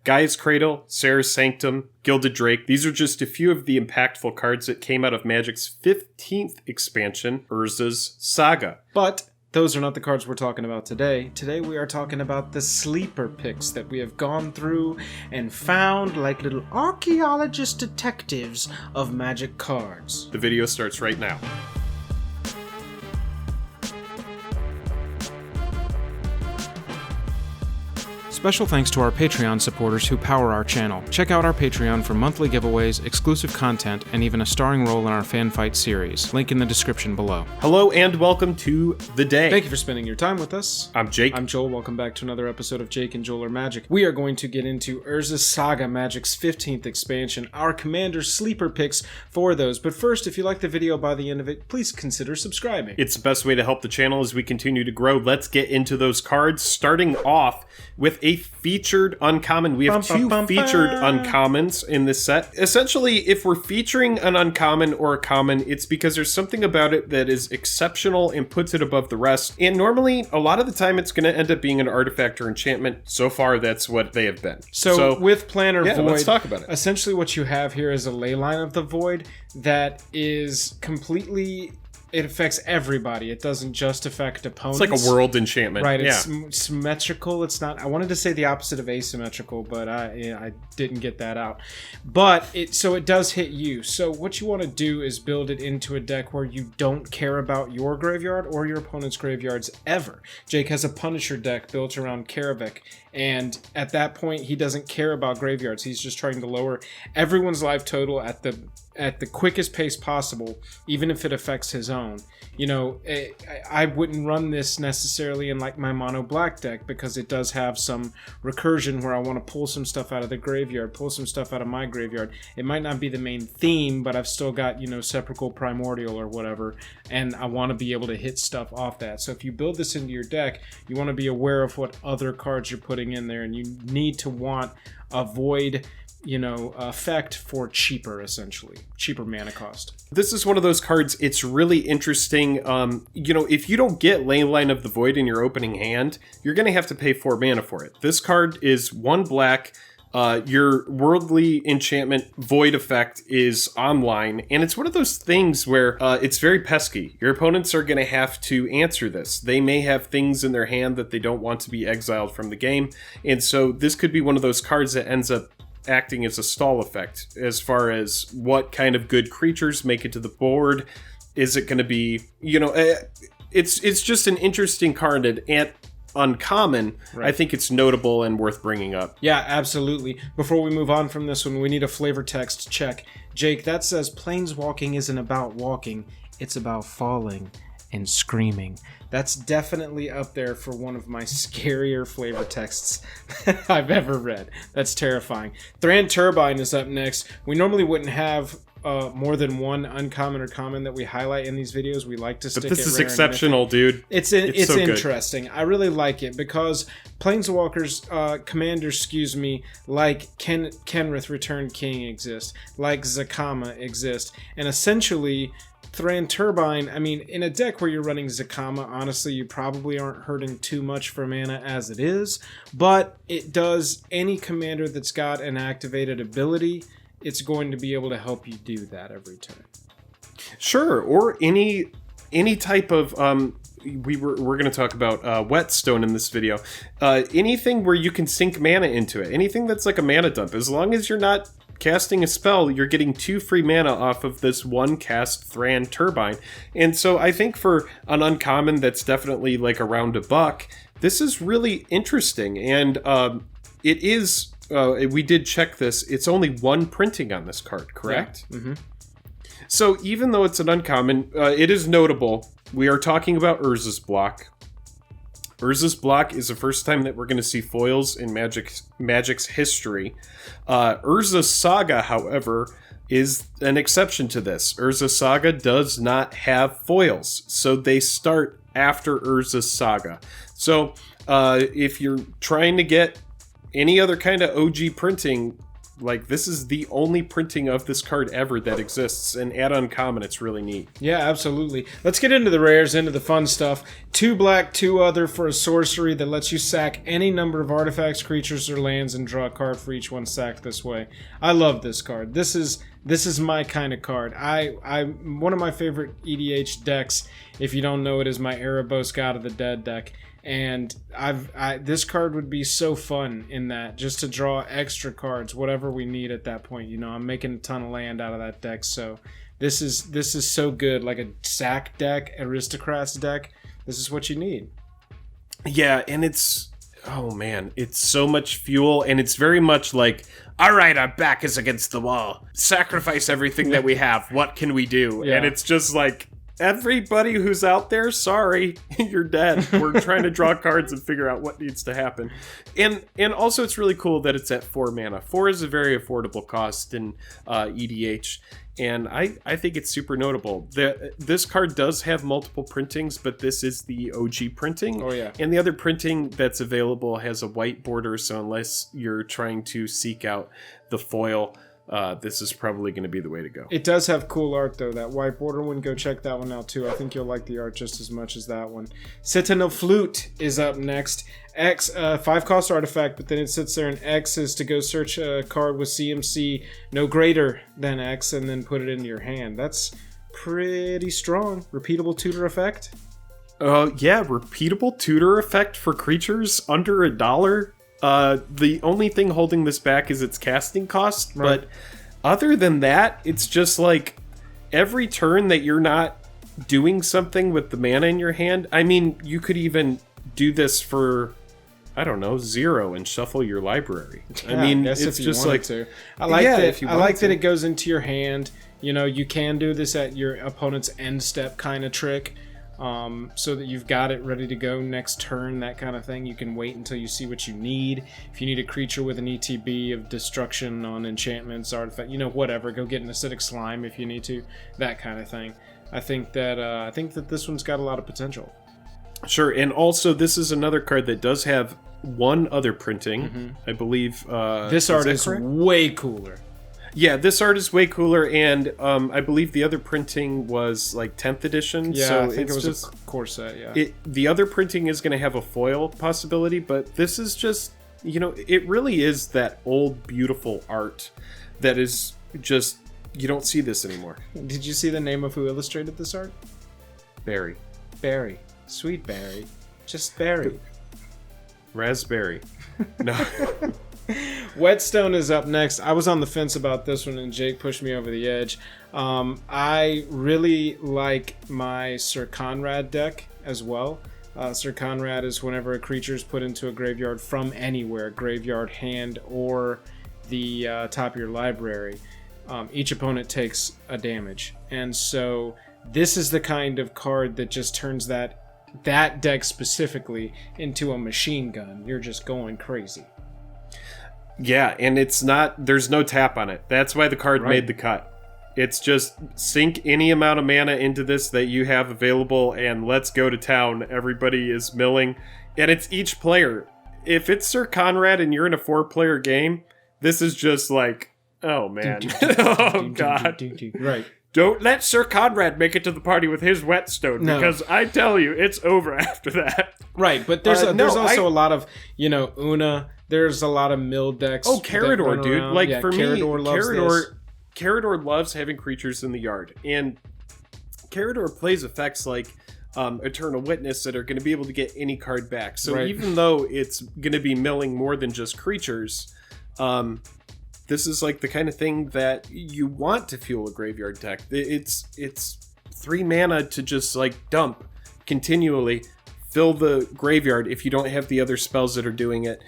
Gaea's Cradle, Serra's Sanctum, Gilded Drake. These are just a few of the impactful cards that came out of Magic's 15th expansion, Urza's Saga. But those are not the cards we're talking about today. Today we are talking about the sleeper picks that we have gone through and found like little archaeologist detectives of Magic cards. The video starts right now. Special thanks to our Patreon supporters who power our channel. Check out our Patreon for monthly giveaways, exclusive content, and even a starring role in our fan fight series. Link in the description below. Hello and welcome to The Day. Thank you for spending your time with us. I'm Jake. I'm Joel. Welcome back to another episode of Jake and Joel Are Magic. We are going to get into Urza's Saga, Magic's 15th expansion, our commander sleeper picks for those. But first, if you like the video by the end of it, please consider subscribing. It's the best way to help the channel as we continue to grow. Let's get into those cards, starting off with a featured uncommon. We have two featured uncommons in this set. Essentially, if we're featuring an uncommon or a common, it's because there's something about it that is exceptional and puts it above the rest. And normally, a lot of the time, it's going to end up being an artifact or enchantment. So far, that's what they have been. So with Planner Void, let's talk about it. Essentially what you have here is a ley line of the Void that is completely... It affects everybody. It doesn't just affect opponents. It's like a world enchantment. Right, it's symmetrical. It's not... I wanted to say the opposite of asymmetrical, but I didn't get that out. But it does hit you. So what you want to do is build it into a deck where you don't care about your graveyard or your opponent's graveyards ever. Jake has a Punisher deck built around Karavik, and at that point, he doesn't care about graveyards. He's just trying to lower everyone's life total at the quickest pace possible, even if it affects his own. You know, I wouldn't run this necessarily in like my mono black deck because it does have some recursion where I want to pull some stuff out of the graveyard, pull some stuff out of my graveyard. It might not be the main theme, but I've still got, you know, Sepulchral Primordial or whatever, and I want to be able to hit stuff off that. So if you build this into your deck, you want to be aware of what other cards you're putting in there, and you need to want a Void, you know, effect for cheaper, essentially. Cheaper mana cost. This is one of those cards, it's really interesting. You know, if you don't get Leyline of the Void in your opening hand, you're going to have to pay 4 mana for it. This card is 1 black. Your Worldly Enchantment Void effect is online, and it's one of those things where it's very pesky. Your opponents are going to have to answer this. They may have things in their hand that they don't want to be exiled from the game, and so this could be one of those cards that ends up acting as a stall effect as far as what kind of good creatures make it to the board. Is it going to be, you know, it's just an interesting card, and uncommon. Right. I think it's notable and worth bringing up. Yeah, absolutely. Before we move on from this one, we need a flavor text check. Jake, that says planeswalking isn't about walking, it's about falling and screaming. That's definitely up there for one of my scarier flavor texts I've ever read. That's terrifying. Thran Turbine is up next. We normally wouldn't have more than one uncommon or common that we highlight in these videos. We like to stick it. But this is exceptional, dude. It's so interesting. Good. I really like it because Planeswalkers, commanders, like Kenrith Returned King exist, like Zakama exist, and essentially Thran Turbine, I mean, in a deck where you're running Zakama, honestly, you probably aren't hurting too much for mana as it is, but it does any commander that's got an activated ability, it's going to be able to help you do that every turn. Sure, or any type of we're going to talk about Whetstone in this video. Anything where you can sink mana into it, anything that's like a mana dump, as long as you're not casting a spell, you're getting 2 free mana off of this 1 cast Thran Turbine. And so I think for an uncommon that's definitely like around $1, this is really interesting. And it is, we did check this, it's only 1 printing on this card, correct? Yeah. Mm-hmm. So even though it's an uncommon, it is notable. We are talking about Urza's block. Urza's block is the first time that we're going to see foils in Magic's history. Urza's Saga, however, is an exception to this. Urza's Saga does not have foils, so they start after Urza's Saga. So if you're trying to get any other kind of OG printing, Like, this is the only printing of this card ever that exists, and at uncommon, it's really neat. Yeah, absolutely. Let's get into the rares, into the fun stuff. 2 black, 2 other for a sorcery that lets you sack any number of artifacts, creatures, or lands and draw a card for each one sacked this way. I love this card. This is my kind of card. One of my favorite EDH decks, if you don't know it, is my Erebos God of the Dead deck. And this card would be so fun in that, just to draw extra cards, whatever we need at that point. You know, I'm making a ton of land out of that deck, so this is so good. Like a sack deck, aristocrats deck, this is what you need. Yeah, and it's so much fuel, and it's very much like, all right, our back is against the wall. Sacrifice everything that we have. What can we do? Yeah. And it's just like, everybody who's out there, sorry, you're dead. We're trying to draw cards and figure out what needs to happen. And also, it's really cool that it's at 4 mana. 4 is a very affordable cost in EDH, and I think it's super notable. This card does have multiple printings, but this is the OG printing. Oh, yeah. And the other printing that's available has a white border, so unless you're trying to seek out the foil, this is probably going to be the way to go. It does have cool art, though. That white border one, go check that one out, too. I think you'll like the art just as much as that one. Sentinel Flute is up next. X, 5-cost artifact, but then it sits there, and X is to go search a card with CMC no greater than X, and then put it into your hand. That's pretty strong. Repeatable tutor effect? Yeah, repeatable tutor effect for creatures under $1. The only thing holding this back is its casting cost, right. But other than that, it's just like every turn that you're not doing something with the mana in your hand. I mean, you could even do this for, I don't know, 0 and shuffle your library. Yeah, I mean, it's just like to. I like that it goes into your hand. You know, you can do this at your opponent's end step kind of trick. So that you've got it ready to go next turn, that kind of thing. You can wait until you see what you need. If you need a creature with an ETB of destruction on enchantments, artifact, whatever, go get an acidic slime if you need to, that kind of thing. I think that this one's got a lot of potential. Sure, and also this is another card that does have one other printing. Mm-hmm. I believe this art is way cooler. Yeah, this art is way cooler, and I believe the other printing was like 10th edition. Yeah, so I think it was just a core set, yeah. The other printing is going to have a foil possibility, but this is just, it really is that old, beautiful art that is just, you don't see this anymore. Did you see the name of who illustrated this art? Barry. Barry. Sweet Barry. Just Barry. Raspberry. No. Whetstone is up next. I was on the fence about this one, and Jake pushed me over the edge. I really like my Sir Conrad deck as well. Sir Conrad is whenever a creature is put into a graveyard from anywhere, graveyard, hand, or the top of your library, each opponent takes a damage. And so this is the kind of card that just turns that deck specifically into a machine gun. You're just going crazy. Yeah, and there's no tap on it. That's why the card made the cut. It's just sink any amount of mana into this that you have available, and let's go to town. Everybody is milling, and it's each player. If it's Sir Conrad and you're in a 4-player game, this is just like, oh man. Oh god. Right. Don't let Sir Conrad make it to the party with his Whetstone, because I tell you, it's over after that. Right, but there's also a lot of, Una. There's a lot of mill decks. Oh, Carador, dude. Around. Like, for Carador loves having creatures in the yard. And Carador plays effects like Eternal Witness that are going to be able to get any card back. So even though it's going to be milling more than just creatures, this is like the kind of thing that you want to fuel a graveyard deck. It's 3 mana to just like dump continually, fill the graveyard if you don't have the other spells that are doing it.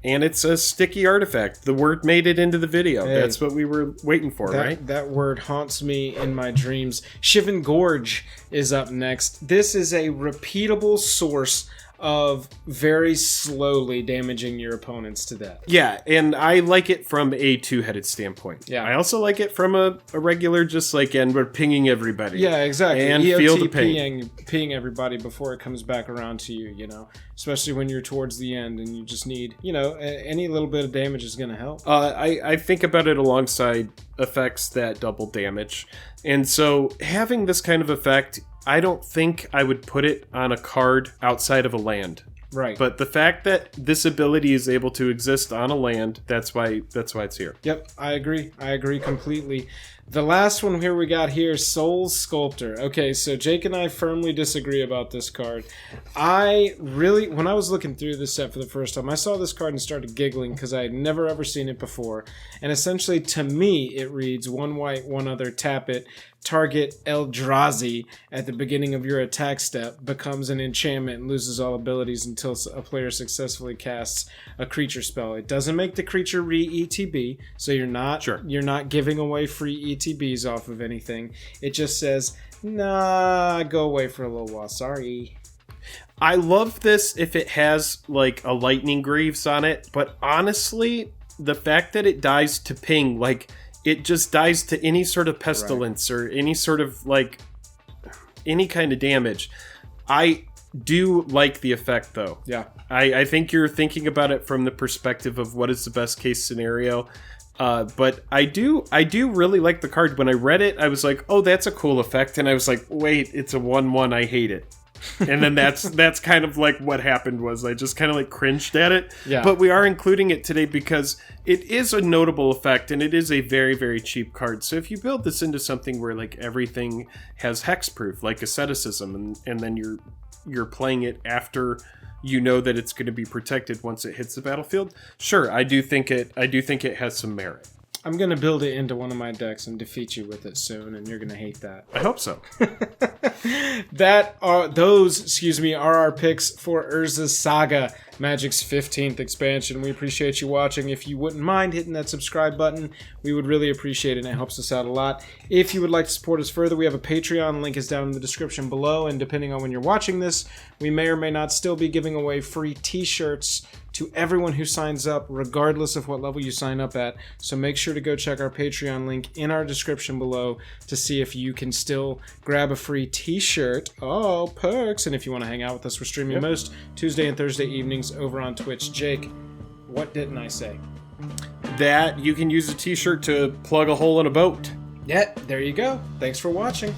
And it's a sticky artifact. The word made it into the video. Hey, that's what we were waiting for, right? That word haunts me in my dreams. Shivan Gorge is up next. This is a repeatable source of very slowly damaging your opponents to death. Yeah, and I like it from a two-headed standpoint. Yeah. I also like it from a regular, just like, and we're pinging everybody. Yeah, exactly. And EOT feel the pain. ping everybody before it comes back around to you, you know, especially when you're towards the end and you just need, you know, any little bit of damage is going to help. I think about it alongside effects that double damage. And so having this kind of effect, I don't think I would put it on a card outside of a land. Right. But the fact that this ability is able to exist on a land, that's why it's here. Yep, I agree. I agree completely. The last one here we got here, Soul Sculptor. Okay, so Jake and I firmly disagree about this card. When I was looking through this set for the first time, I saw this card and started giggling because I had never ever seen it before. And essentially, to me, it reads 1 white, 1 other, tap it, target Eldrazi at the beginning of your attack step, becomes an enchantment and loses all abilities until a player successfully casts a creature spell. It doesn't make the creature re-ETB, so you're not giving away free ETBs off of anything. It just says, nah, go away for a little while. Sorry. I love this if it has like a lightning greaves on it, but honestly, the fact that it dies to ping, like it just dies to any sort of pestilence or any sort of like any kind of damage. I do like the effect though. Yeah. I think you're thinking about it from the perspective of what is the best case scenario. But I do really like the card. When I read it, I was like, oh, that's a cool effect. And I was like, wait, it's a 1/1. I hate it. And then that's kind of like what happened was I just kind of like cringed at it. Yeah. But we are including it today because it is a notable effect and it is a very, very cheap card. So if you build this into something where like everything has hexproof, like asceticism, and then you're playing it after you know that it's going to be protected once it hits the battlefield, sure, I do think it has some merit. I'm going to build it into one of my decks and defeat you with it soon, and you're going to hate that. I hope so. Those are our picks for Urza's Saga, Magic's 15th expansion. We appreciate you watching. If you wouldn't mind hitting that subscribe button, we would really appreciate it, and it helps us out a lot. If you would like to support us further, we have a Patreon. Link is down in the description below, and depending on when you're watching this, we may or may not still be giving away free t-shirts to everyone who signs up, regardless of what level you sign up at. So make sure to go check our Patreon link in our description below to see if you can still grab a free t-shirt. Oh, perks. And if you want to hang out with us, we're streaming most Tuesday and Thursday evenings over on Twitch. Jake, what didn't I say? That you can use a t-shirt to plug a hole in a boat. Yeah, there you go. Thanks for watching.